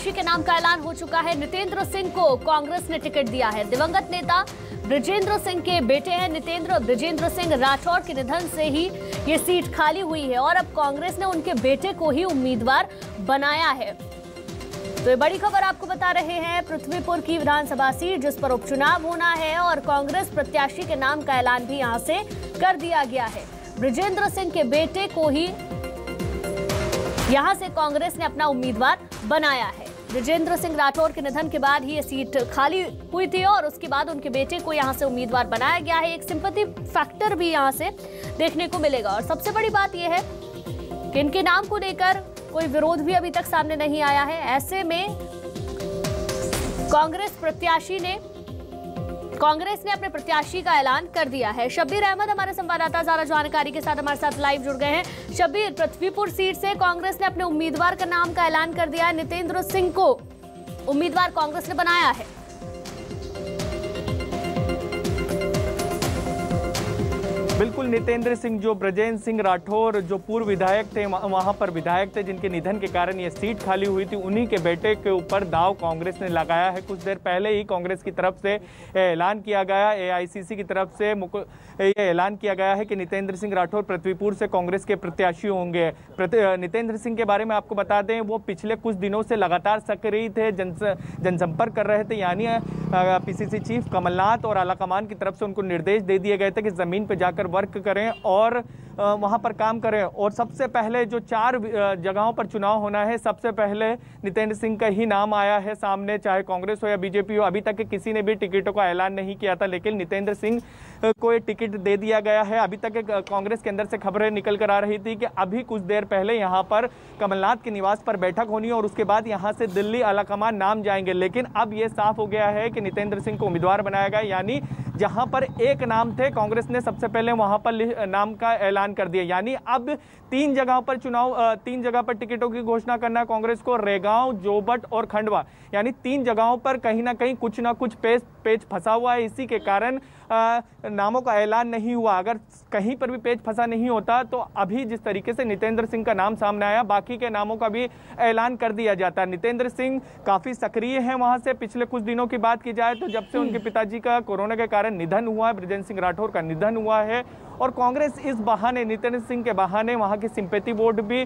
प्रत्याशी के नाम का ऐलान हो चुका है। नितेंद्र सिंह को कांग्रेस ने टिकट दिया है। दिवंगत नेता बृजेंद्र सिंह के बेटे हैं बृजेंद्र सिंह राठौर के निधन से ही ये सीट खाली हुई है और अब कांग्रेस ने उनके बेटे को ही उम्मीदवार बनाया है। तो ये बड़ी खबर आपको बता रहे हैं। पृथ्वीपुर की विधानसभा सीट जिस पर उपचुनाव होना है और कांग्रेस प्रत्याशी के नाम का ऐलान भी यहां से कर दिया गया है। बृजेंद्र सिंह के बेटे को ही यहां से कांग्रेस ने अपना उम्मीदवार बनाया है। बृजेंद्र सिंह राठौर के निधन के बाद ही ये सीट खाली हुई थी और उसके बाद उनके बेटे को यहां से उम्मीदवार बनाया गया है। एक सिंपैथी फैक्टर भी यहां से देखने को मिलेगा और सबसे बड़ी बात यह है कि इनके नाम को लेकर कोई विरोध भी अभी तक सामने नहीं आया है। ऐसे में कांग्रेस ने अपने प्रत्याशी का ऐलान कर दिया है। शब्बीर अहमद हमारे संवाददाता ज्यादा जानकारी के साथ हमारे साथ लाइव जुड़ गए हैं। शब्बीर, पृथ्वीपुर सीट से कांग्रेस ने अपने उम्मीदवार का नाम का ऐलान कर दिया है। नितेंद्र सिंह को उम्मीदवार कांग्रेस ने बनाया है। बिल्कुल, नितेंद्र सिंह जो बृजेंद्र सिंह राठौर जो पूर्व विधायक थे, वहां पर विधायक थे जिनके निधन के कारण ये सीट खाली हुई थी, उन्हीं के बेटे के ऊपर दाव कांग्रेस ने लगाया है। कुछ देर पहले ही कांग्रेस की तरफ से ऐलान किया गया, एआईसीसी की तरफ से ये ऐलान किया गया है कि नितेंद्र सिंह राठौर पृथ्वीपुर से कांग्रेस के प्रत्याशी होंगे। नितेंद्र सिंह के बारे में आपको बता दें, वो पिछले कुछ दिनों से लगातार सक्रिय थे, जनसंपर्क कर रहे थे। यानी पीसीसी चीफ कमलनाथ और आलाकमान की तरफ से उनको निर्देश दे दिए गए थे कि जमीन पर जाकर वर्क करें और वहां पर काम करें। और सबसे पहले जो 4 जगहों पर चुनाव होना है, सबसे पहले नितेंद्र सिंह का ही नाम आया है सामने, चाहे कांग्रेस हो या बीजेपी हो। अभी तक किसी ने भी टिकटों का ऐलान नहीं किया था, लेकिन नितेंद्र सिंह को ये टिकट दे दिया गया है। अभी तक कांग्रेस के अंदर से खबरें निकल कर आ रही थी कि अभी कुछ देर पहले यहां पर कमलनाथ के निवास पर बैठक होनी है और उसके बाद यहां से दिल्ली आलाकमान नाम जाएंगे। लेकिन अब यह साफ हो गया है कि नितेंद्र सिंह को उम्मीदवार बनाया गया। यानी जहां पर एक नाम थे, कांग्रेस ने सबसे पहले वहां पर नाम का ऐलान कर दिया। यानी अब 3 जगहों पर 3 जगह पर टिकटों की घोषणा करना कांग्रेस को, रेगांव, जोबट और खंडवा। यानी 3 जगहों पर कहीं ना कहीं कुछ ना कुछ पेच फंसा हुआ है। इसी के कारण नामों का ऐलान नहीं हुआ। अगर कहीं पर भी पेच फंसा नहीं होता तो अभी जिस तरीके से नितेंद्र सिंह का नाम सामने आया, बाकी के नामों का भी ऐलान कर दिया जाता। नितेंद्र सिंह काफी सक्रिय हैं वहां से। पिछले कुछ दिनों की बात की जाए तो जब से उनके पिताजी का कोरोना के कारण निधन हुआ है, बृजेंद्र सिंह राठौर का निधन हुआ है, और कांग्रेस इस बहाने, नितेंद्र सिंह के बहाने वहां की सिंपैथी वोट भी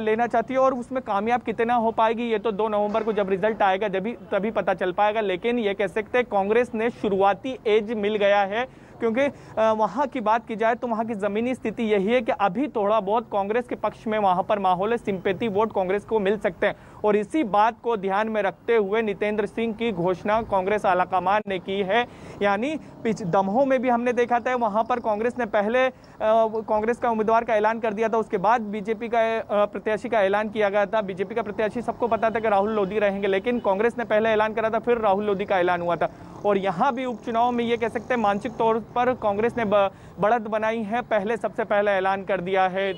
लेना चाहती है। और उसमें कामयाब कितना हो पाएगी ये तो 2 नवंबर को जब रिजल्ट आएगा तभी पता चल पाएगा। लेकिन ये कह सकते हैं कांग्रेस ने शुरुआती एज मिल गया है, क्योंकि वहां की बात की जाए तो वहां की जमीनी स्थिति यही है कि अभी थोड़ा बहुत कांग्रेस के पक्ष में वहां पर माहौल है, सिंपैथी वोट कांग्रेस को मिल सकते हैं। और इसी बात को ध्यान में रखते हुए नितेंद्र सिंह की घोषणा कांग्रेस आलाकमान ने की है। यानी दमोह में भी हमने देखा था, वहां पर कांग्रेस ने पहले कांग्रेस का उम्मीदवार का ऐलान कर दिया था, उसके बाद बीजेपी का प्रत्याशी का ऐलान किया गया था। बीजेपी का प्रत्याशी सबको पता था कि राहुल लोधी रहेंगे, लेकिन कांग्रेस ने पहले ऐलान करा था, फिर राहुल लोधी का ऐलान हुआ था। और यहाँ भी उपचुनाव में ये कह सकते हैं मानसिक तौर पर कांग्रेस ने बढ़त बनाई है। सबसे पहले ऐलान कर दिया है।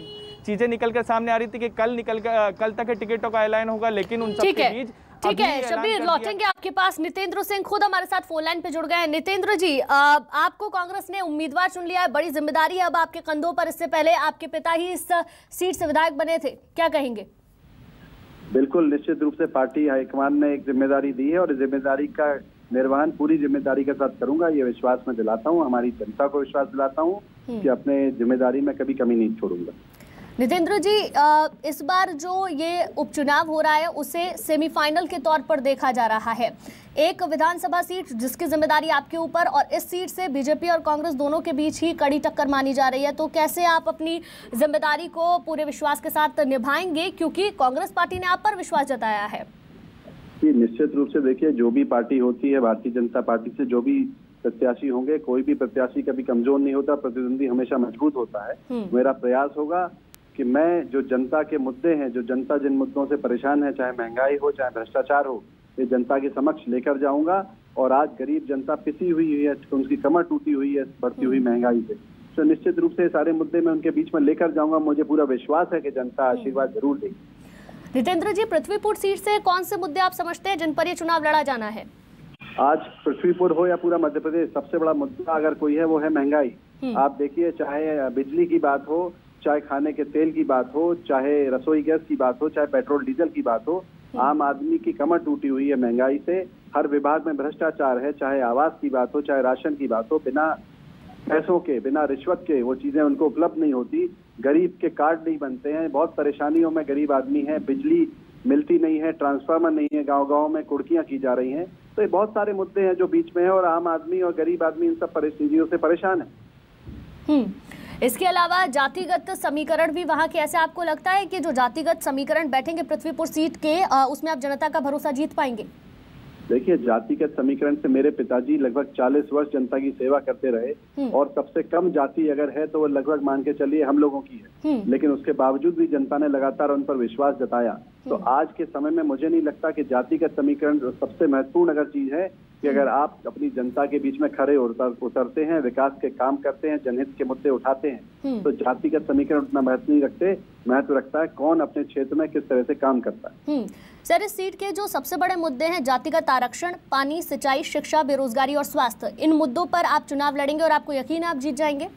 चीजें निकलकर सामने आ रही थी कि कल तक टिकटों का ऐलान होगा, लेकिन उन सबके बीच ठीक है। शब्बीर, लौटेंगे आपके पास। नितेंद्र सिंह खुद हमारे साथ फोन लाइन पे जुड़ गए हैं। नितेंद्र जी, आपको कांग्रेस ने उम्मीदवार चुन लिया है, बड़ी जिम्मेदारी है अब आपके कंधों पर। इससे पहले आपके पिता ही इस सीट से विधायक बने थे, क्या कहेंगे? बिल्कुल, निश्चित रूप से पार्टी हाईकमान ने एक जिम्मेदारी दी है और जिम्मेदारी का निर्वहन पूरी जिम्मेदारी के साथ करूंगा, ये विश्वास मैं दिलाता हूं। हमारी जनता को विश्वास दिलाता हूं कि अपने जिम्मेदारी में कभी कमी नहीं छोड़ूंगा। नितेंद्र जी, इस बार जो ये उपचुनाव हो रहा है उसे सेमीफाइनल के तौर पर देखा जा रहा है। एक विधानसभा सीट जिसकी जिम्मेदारी आपके ऊपर, और इस सीट से बीजेपी और कांग्रेस दोनों के बीच ही कड़ी टक्कर मानी जा रही है। तो कैसे आप अपनी जिम्मेदारी को पूरे विश्वास के साथ निभाएंगे, क्योंकि कांग्रेस पार्टी ने आप पर विश्वास जताया है? निश्चित रूप से देखिए, जो भी पार्टी होती है, भारतीय जनता पार्टी से जो भी प्रत्याशी होंगे, कोई भी प्रत्याशी कभी कमजोर नहीं होता, प्रतिद्वंदी हमेशा मजबूत होता है। मेरा प्रयास होगा कि मैं जो जनता के मुद्दे हैं, जो जनता जिन मुद्दों से परेशान है, चाहे महंगाई हो, चाहे भ्रष्टाचार हो, ये जनता के समक्ष लेकर जाऊंगा। और आज गरीब जनता पिसी हुई है, उनकी कमर टूटी हुई है बढ़ती हुई महंगाई से, तो निश्चित रूप से सारे मुद्दे मैं उनके बीच में लेकर जाऊंगा। मुझे पूरा विश्वास है कि जनता आशीर्वाद जरूर देगी। नितेंद्र जी, पृथ्वीपुर सीट से कौन से मुद्दे आप समझते हैं जिन पर ये चुनाव लड़ा जाना है? आज पृथ्वीपुर हो या पूरा मध्य प्रदेश, सबसे बड़ा मुद्दा अगर कोई है वो है महंगाई। आप देखिए, चाहे बिजली की बात हो, चाहे खाने के तेल की बात हो, चाहे रसोई गैस की बात हो, चाहे पेट्रोल डीजल की बात हो, आम आदमी की कमर टूटी हुई है महंगाई से, हर विभाग में भ्रष्टाचार है, चाहे आवास की बात हो, चाहे राशन की बात हो, बिना पैसों के, बिना रिश्वत के वो चीजें उनको उपलब्ध नहीं होती। गरीब के कार्ड नहीं बनते हैं, बहुत परेशानियों में गरीब आदमी है, बिजली मिलती नहीं है, ट्रांसफार्मर नहीं है, गांव-गांव में कुर्कियां की जा रही हैं। तो ये बहुत सारे मुद्दे हैं जो बीच में है और आम आदमी और गरीब आदमी इन सब परिस्थितियों से परेशान है। इसके अलावा जातिगत समीकरण भी वहां के, ऐसे आपको लगता है कि जो जातिगत समीकरण बैठेंगे पृथ्वीपुर सीट के, उसमें आप जनता का भरोसा जीत पाएंगे? देखिए, जातिगत समीकरण से मेरे पिताजी लगभग 40 वर्ष जनता की सेवा करते रहे और सबसे कम जाति अगर है तो वो लगभग मान के चलिए हम लोगों की है, लेकिन उसके बावजूद भी जनता ने लगातार उन पर विश्वास जताया। तो आज के समय में मुझे नहीं लगता कि जातिगत समीकरण सबसे महत्वपूर्ण अगर चीज है कि अगर आप अपनी जनता के बीच में खड़े उतरते हैं, विकास के काम करते हैं, जनहित के मुद्दे उठाते हैं, तो जातिगत समीकरण उतना महत्व नहीं रखते। महत्व रखता है कौन अपने क्षेत्र में किस तरह से काम करता है। सर, इस सीट के जो सबसे बड़े मुद्दे हैं जातिगत आरक्षण, पानी, सिंचाई, शिक्षा, बेरोजगारी और स्वास्थ्य, इन मुद्दों पर आप चुनाव लड़ेंगे और आपको यकीन है आप जीत जाएंगे?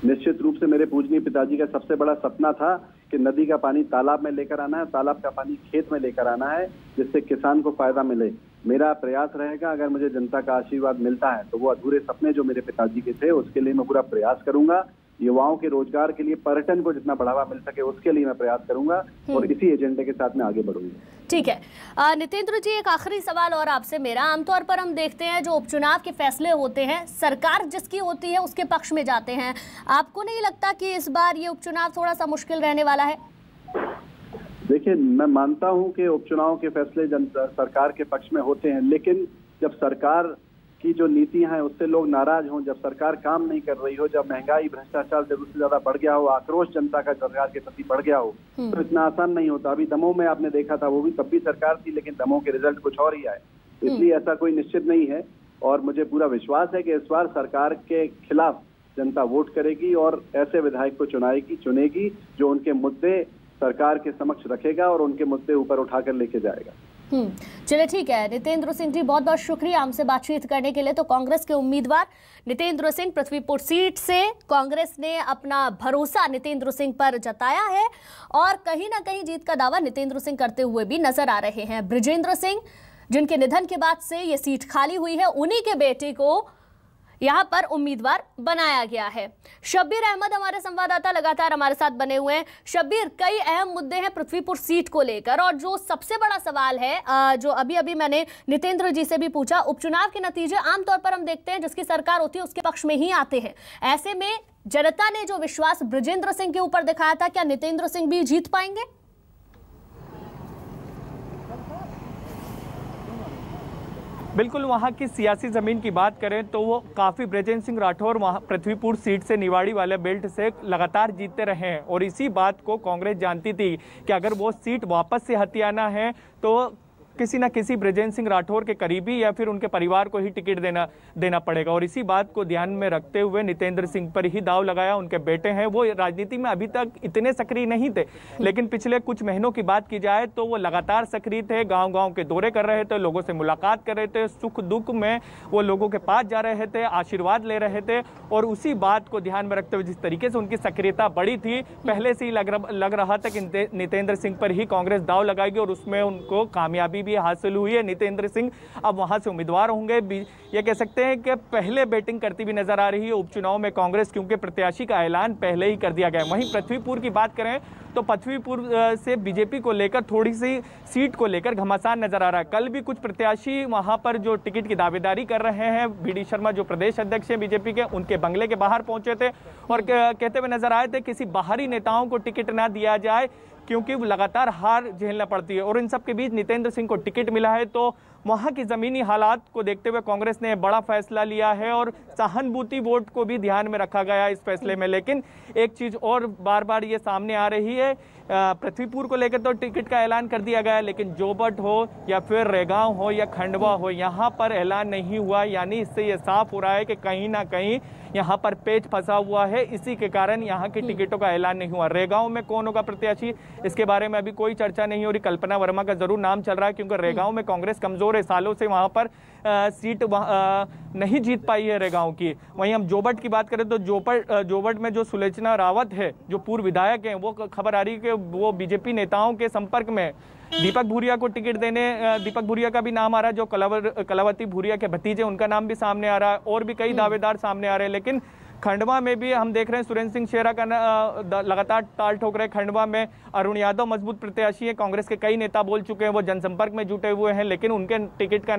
निश्चित रूप से मेरे पूजनीय पिताजी का सबसे बड़ा सपना था कि नदी का पानी तालाब में लेकर आना है, तालाब का पानी खेत में लेकर आना है, जिससे किसान को फायदा मिले। मेरा प्रयास रहेगा, अगर मुझे जनता का आशीर्वाद मिलता है तो वो अधूरे सपने जो मेरे पिताजी के थे उसके लिए मैं पूरा प्रयास करूंगा। युवाओं के रोजगार के लिए, पर्यटन को जितना बढ़ावा मिल सके उसके लिए मैं प्रयास करूंगा और इसी एजेंडे के साथ मैं आगे बढ़ूंगा। ठीक है नितेंद्र जी, एक आखिरी सवाल और आपसे मेरा। आमतौर पर हम देखते हैं जो उपचुनाव के फैसले होते हैं, सरकार जिसकी होती है उसके पक्ष में जाते हैं। आपको नहीं लगता कि इस बार ये उपचुनाव थोड़ा सा मुश्किल रहने वाला है? देखिए, मैं मानता हूं कि उपचुनाव के फैसले सरकार के पक्ष में होते हैं, लेकिन जब सरकार की जो नीतियां हैं उससे लोग नाराज हों, जब सरकार काम नहीं कर रही हो, जब महंगाई, भ्रष्टाचार जरूरत से ज्यादा बढ़ गया हो, आक्रोश जनता का सरकार के प्रति बढ़ गया हो, तो इतना आसान नहीं होता। अभी दमोह में आपने देखा था, वो भी तब भी सरकार थी, लेकिन दमोह के रिजल्ट कुछ और ही आए। इसलिए ऐसा कोई निश्चित नहीं है और मुझे पूरा विश्वास है कि इस बार सरकार के खिलाफ जनता वोट करेगी और ऐसे विधायक को चुनेगी जो उनके मुद्दे सरकार के समक्ष रखेगा और उनके मुद्दे ऊपर उठाकर लेके जाएगा। चलिए ठीक है नितेंद्र सिंह जी, बहुत बहुत शुक्रिया हमसे बातचीत करने के लिए। तो कांग्रेस के उम्मीदवार नितेंद्र सिंह, पृथ्वीपुर सीट से कांग्रेस ने अपना भरोसा नितेंद्र सिंह पर जताया है और कहीं ना कहीं जीत का दावा नितेंद्र सिंह करते हुए भी नजर आ रहे हैं। बृजेंद्र सिंह, जिनके निधन के बाद से ये सीट खाली हुई है, उन्हीं के बेटे को यहां पर उम्मीदवार बनाया गया है। शब्बीर अहमद हमारे संवाददाता लगातार हमारे साथ बने हुए हैं। शब्बीर, कई अहम मुद्दे हैं पृथ्वीपुर सीट को लेकर और जो सबसे बड़ा सवाल है जो अभी मैंने नितेंद्र जी से भी पूछा, उपचुनाव के नतीजे आमतौर पर हम देखते हैं जिसकी सरकार होती है उसके पक्ष में ही आते हैं। ऐसे में जनता ने जो विश्वास बृजेंद्र सिंह के ऊपर दिखाया था, क्या नितेंद्र सिंह भी जीत पाएंगे? बिल्कुल, वहाँ की सियासी ज़मीन की बात करें तो वो काफ़ी बृजेंद्र सिंह राठौर वहाँ पृथ्वीपुर सीट से निवाड़ी वाले बेल्ट से लगातार जीतते रहे हैं और इसी बात को कांग्रेस जानती थी कि अगर वो सीट वापस से हथियाना है तो किसी न किसी बृजेंद्र सिंह राठौर के करीबी या फिर उनके परिवार को ही टिकट देना पड़ेगा और इसी बात को ध्यान में रखते हुए नितेंद्र सिंह पर ही दाव लगाया। उनके बेटे हैं, वो राजनीति में अभी तक इतने सक्रिय नहीं थे, लेकिन पिछले कुछ महीनों की बात की जाए तो वो लगातार सक्रिय थे, गांव-गांव के दौरे कर रहे थे, लोगों से मुलाकात कर रहे थे, सुख दुख में वो लोगों के पास जा रहे थे, आशीर्वाद ले रहे थे और उसी बात को ध्यान में रखते हुए जिस तरीके से उनकी सक्रियता बढ़ी थी, पहले से ही लग रहा था कि नितेंद्र सिंह पर ही कांग्रेस दाव लगाएगी और उसमें उनको कामयाबी भी हासिल हुई है। नितेंद्र सिंह अब वहां से उम्मीदवार होंगे। ये कह सकते हैं कि पहले बैटिंग करती भी नजर आ रही है उपचुनाव में कांग्रेस, क्योंकि प्रत्याशी का ऐलान पहले ही कर दिया गया है। वहीं पृथ्वीपुर की बात करें तो पृथ्वीपुर से बीजेपी को लेकर थोड़ी सी सीट को लेकर घमासान नजर आ रहा है। कल भी कुछ प्रत्याशी वहां पर जो टिकट की दावेदारी कर रहे हैं, बीडी शर्मा जो प्रदेश अध्यक्ष हैं बीजेपी के, उनके बंगले के बाहर पहुंचे थे और कहते हुए नजर आए थे किसी बाहरी नेताओं को टिकट ना दिया जाए क्योंकि लगातार हार झेलना पड़ती है और इन सब के बीच नितेंद्र सिंह को टिकट मिला है। तो वहां की जमीनी हालात को देखते हुए कांग्रेस ने बड़ा फैसला लिया है और सहानुभूति वोट को भी ध्यान में रखा गया इस फैसले में। लेकिन एक चीज और बार बार ये सामने आ रही है, पृथ्वीपुर को लेकर तो टिकट का ऐलान कर दिया गया है, लेकिन जोबट हो या फिर रेगांव हो या खंडवा हो, यहाँ पर ऐलान नहीं हुआ। यानी इससे ये साफ हो रहा है कि कहीं ना कहीं यहाँ पर पेच फंसा हुआ है, इसी के कारण यहाँ की टिकटों का ऐलान नहीं हुआ। रेगांव में कौन होगा प्रत्याशी, इसके बारे में अभी कोई चर्चा नहीं हो रही। कल्पना वर्मा का जरूर नाम चल रहा है क्योंकि रेगांव में कांग्रेस कमजोर और सालों से वहाँ पर सीट नहीं जीत पाई है रेगांव की। वहीं हम जोबट की बात करें तो जोबट में जो सुलोचना रावत है, जो पूर्व विधायक हैं, वो खबर आ रही है कि वो बीजेपी नेताओं के संपर्क में दीपक भूरिया को टिकट देने, दीपक भूरिया का भी नाम आ रहा है, जो कलावती भूरिया के भतीजे, उनका नाम भी सामने आ रहा है, और भी कई दावेदार सामने आ रहे हैं। लेकिन खंडवा में भी हम देख रहे हैं सुरेंद्र सिंह शेरा का लगातार ताल ठोक रहे हैं। खंडवा में अरुण यादव मजबूत प्रत्याशी है, कांग्रेस के कई नेता बोल चुके हैं, वो जनसंपर्क में जुटे हुए हैं, लेकिन उनके टिकट का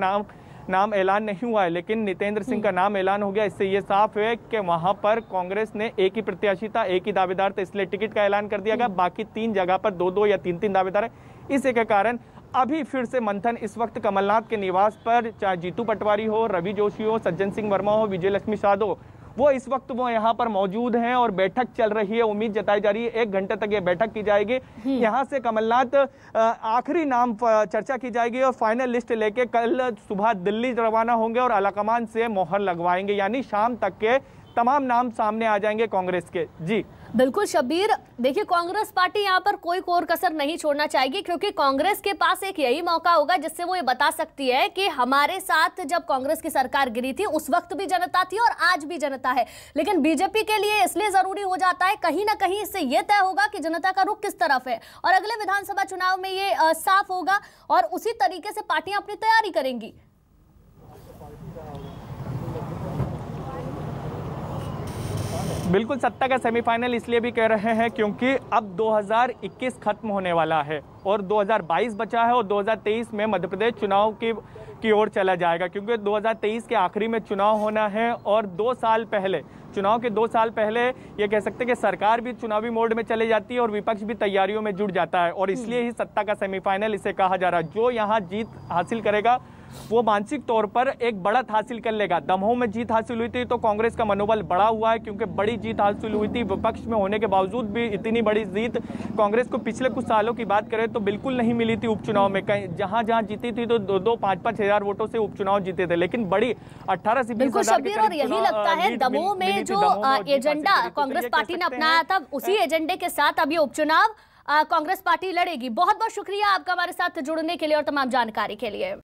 नाम ऐलान नहीं हुआ है। लेकिन नितेंद्र सिंह का नाम ऐलान हो गया। इससे ये साफ है कि वहां पर कांग्रेस ने एक ही प्रत्याशी था, एक ही दावेदार था, इसलिए टिकट का ऐलान कर दिया गया। बाकी 3 जगह पर 2-2 या 3-3 दावेदार है। इसी के कारण अभी फिर से मंथन इस वक्त कमलनाथ के निवास पर, चाहे जीतू पटवारी हो, रवि जोशी हो, सज्जन सिंह वर्मा हो, विजय लक्ष्मी साधो हो, वो इस वक्त वो यहाँ पर मौजूद हैं और बैठक चल रही है। उम्मीद जताई जा रही है 1 घंटे तक ये बैठक की जाएगी। यहाँ से कमलनाथ आखिरी नाम चर्चा की जाएगी और फाइनल लिस्ट लेके कल सुबह दिल्ली रवाना होंगे और आलाकमान से मोहर लगवाएंगे, यानी शाम तक के तमाम नाम सामने आ जाएंगे कांग्रेस के। जी बिल्कुल शब्बीर, देखिए कांग्रेस पार्टी यहाँ पर कोई कोर कसर नहीं छोड़ना चाहेगी, क्योंकि कांग्रेस के पास एक यही मौका होगा जिससे वो ये बता सकती है कि हमारे साथ जब कांग्रेस की सरकार गिरी थी उस वक्त भी जनता थी और आज भी जनता है। लेकिन बीजेपी के लिए इसलिए जरूरी हो जाता है, कहीं ना कहीं इससे ये तय होगा कि जनता का रुख किस तरफ है और अगले विधानसभा चुनाव में ये साफ होगा और उसी तरीके से पार्टियां अपनी तैयारी करेंगी। बिल्कुल, सत्ता का सेमीफाइनल इसलिए भी कह रहे हैं क्योंकि अब 2021 खत्म होने वाला है और 2022 बचा है और 2023 में मध्य प्रदेश चुनाव की ओर चला जाएगा, क्योंकि 2023 के आखिरी में चुनाव होना है और 2 साल पहले, चुनाव के 2 साल पहले ये कह सकते हैं कि सरकार भी चुनावी मोड में चले जाती है और विपक्ष भी तैयारियों में जुट जाता है और इसलिए ही सत्ता का सेमीफाइनल इसे कहा जा रहा है। जो यहाँ जीत हासिल करेगा वो मानसिक तौर पर एक बढ़त हासिल कर लेगा। दमोह में जीत हासिल हुई थी तो कांग्रेस का मनोबल बढ़ा हुआ है, क्योंकि बड़ी जीत हासिल हुई थी। विपक्ष में होने के बावजूद भी इतनी बड़ी जीत कांग्रेस को पिछले कुछ सालों की बात करें तो बिल्कुल नहीं मिली थी उपचुनाव में। कहीं जहां जीती थी तो 2-2, 5-5 हजार वोटों से उपचुनाव जीते थे, लेकिन बड़ी 18 से 20 हजार की और यही लगता है दमोह में जो एजेंडा कांग्रेस पार्टी ने अपनाया था उसी एजेंडे के साथ अब ये उपचुनाव कांग्रेस पार्टी लड़ेगी। बहुत बहुत शुक्रिया आपका हमारे साथ जुड़ने के लिए और तमाम जानकारी के लिए।